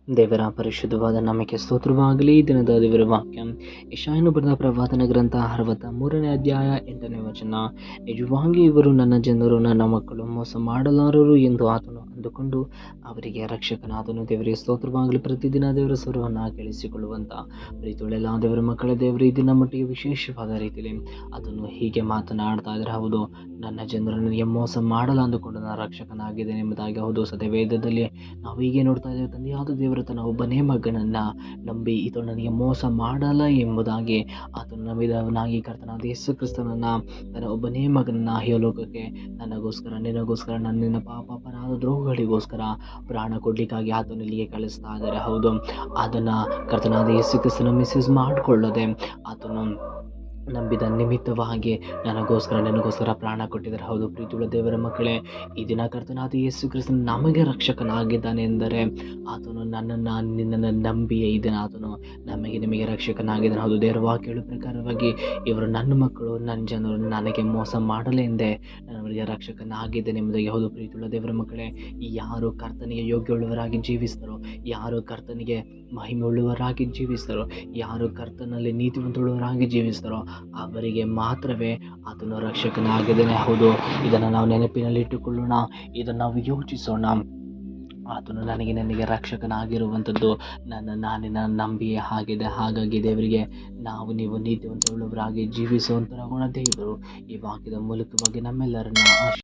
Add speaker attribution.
Speaker 1: ದೇವರ ಪರಿಶುದ್ಧವಾದ ನಾಮಕ್ಕೆ ಸ್ತೋತ್ರವಾಗಲಿ. ದಿನದ ದೇವರ ವಾಕ್ಯ ಯೆಶಾಯನು ಬರೆದ ಪ್ರವಾದನ ಗ್ರಂಥ 63ನೇ ಅಧ್ಯಾಯ 8ನೇ ವಚನ. ನಿಜವಾಗಿ ಇವರು ನನ್ನ ಜನರು, ನನ್ನ ಮಕ್ಕಳು, ಮೋಸ ಮಾಡಲಾರರು ಎಂದು ಆತನು ಅಂದುಕೊಂಡು ಅವರಿಗೆ ರಕ್ಷಕನಾದನು. ದೇವರಿಗೆ ಸ್ತೋತ್ರವಾಗಲಿ. ಪ್ರತಿದಿನ ದೇವರ ಸ್ವರವನ್ನು ಕೇಳಿಸಿಕೊಳ್ಳುವಂಥ ಪ್ರೀತಿಯುಳ್ಳೆಲ್ಲ ದೇವರ ಮಕ್ಕಳ ದೇವರು ಈ ದಿನ ಮಟ್ಟಿಗೆ ವಿಶೇಷವಾದ ರೀತಿಯಲ್ಲಿ ಅದನ್ನು ಹೀಗೆ ಮಾತನಾಡ್ತಾ ಇದ್ದಾರೆ. ಹೌದು, ನನ್ನ ಜನರು ನನಗೆ ಮೋಸ ಮಾಡಲ್ಲ ಅಂದುಕೊಂಡು ನಾನು ರಕ್ಷಕನಾಗಿದ್ದೇನೆ ಎಂಬುದಾಗಿ. ಹೌದು, ಸತ್ಯವೇದದಲ್ಲಿ ನಾವು ಹೀಗೆ ನೋಡ್ತಾ ಇದ್ದೇವೆ. ತಂದೆಯಾದ ದೇವರು ತನ್ನ ಒಬ್ಬನೇ ಮಗನನ್ನು ನಂಬಿ ಈತ ನನಗೆ ಮೋಸ ಮಾಡಲ್ಲ ಎಂಬುದಾಗಿ ಆತನು ನಂಬಿದವನಾಗಿ ಕರ್ತನಾದ ಯೇಸು ಕ್ರಿಸ್ತನನ್ನು, ತನ್ನ ಒಬ್ಬನೇ ಮಗನನ್ನು ಲೋಕಕ್ಕೆ ನನಗೋಸ್ಕರ, ನಿನಗೋಸ್ಕರ, ನನ್ನ ಪಾಪ ಅಪರಾಧ ದ್ರೋಹಗಳಿಗೋಸ್ಕರ ಪ್ರಾಣ ಕೊಡ್ಲಿಕ್ಕಾಗಿ ಆತನು ಇಲ್ಲಿಗೆ ಕಳಿಸ್ತಾ ಇದ್ದಾರೆ. ಹೌದು, ಅದನ್ನು ಕರ್ತನಾದ ಯೇಸು ಕ್ರಿಸ್ತನ ಮಿಸ್ಯೂಸ್ ಮಾಡಿಕೊಳ್ಳದೆ ಆತನು ನಂಬಿದ ನಿಮಿತ್ತವಾಗಿ ನನಗೋಸ್ಕರ, ನಿನಗೋಸ್ಕರ ಪ್ರಾಣ ಕೊಟ್ಟಿದ್ದಾರೆ. ಹೌದು ಪ್ರೀತಿಯುಳ್ಳ ದೇವರ ಮಕ್ಕಳೇ, ಈ ದಿನ ಕರ್ತನಾದ ಯೇಸು ಕ್ರಿಸ್ತನು ನಮಗೆ ರಕ್ಷಕನಾಗಿದ್ದಾನೆ ಎಂದರೆ ಆತನು ನನ್ನನ್ನು, ನಿನ್ನನ್ನು ನಂಬಿ ಈ ದಿನ ಆತನು ನಿಮಗೆ ರಕ್ಷಕನಾಗಿದ್ದಾನೆ. ಹೌದು, ದೇವರ ವಾಕ್ಯ ಹೇಳುವ ಪ್ರಕಾರವಾಗಿ ಇವರು ನನ್ನ ಮಕ್ಕಳು, ನನ್ನ ಜನರು, ನನಗೆ ಮೋಸ ಮಾಡಲೆಂದೇ ನನಗೆ ರಕ್ಷಕನಾಗಿದ್ದೇನೆ ಎಂಬುದಾಗಿ. ಹೌದು ಪ್ರೀತಿಯುಳ್ಳ ದೇವರ ಮಕ್ಕಳೇ, ಯಾರು ಕರ್ತನಿಗೆ ಯೋಗ್ಯವುಳ್ಳವರಾಗಿ ಜೀವಿಸ್ತಾರೋ, ಯಾರು ಕರ್ತನಿಗೆ ಮಹಿಮೆಯುಳ್ಳವರಾಗಿ ಜೀವಿಸ್ತಾರೋ, ಯಾರು ಕರ್ತನಲ್ಲಿ ನೀತಿವಂತುಳ್ಳವರಾಗಿ ಜೀವಿಸ್ತಾರೋ ಅವರಿಗೆ ಮಾತ್ರವೇ ಆತನು ರಕ್ಷಕನಾಗಿದ್ದಾನೆ. ಹೌದು, ಇದನ್ನು ನಾವು ನೆನಪಿನಲ್ಲಿಟ್ಟುಕೊಳ್ಳೋಣ, ಇದನ್ನು ನಾವು ಯೋಚಿಸೋಣ. ಆತನು ನನಗೆ ರಕ್ಷಕನಾಗಿರುವಂಥದ್ದು ನಾನಿನ ನಂಬಿಯೇ ಆಗಿದೆ. ಹಾಗಾಗಿ ದೇವರಿಗೆ ನೀವು ನೀತಿವಂತವುಳ್ಳವರಾಗಿ ಜೀವಿಸುವಂಥ ಗುಣ ದೇವರು ಈ ವಾಕ್ಯದ ಮೂಲಕವಾಗಿ ನಮ್ಮೆಲ್ಲರನ್ನ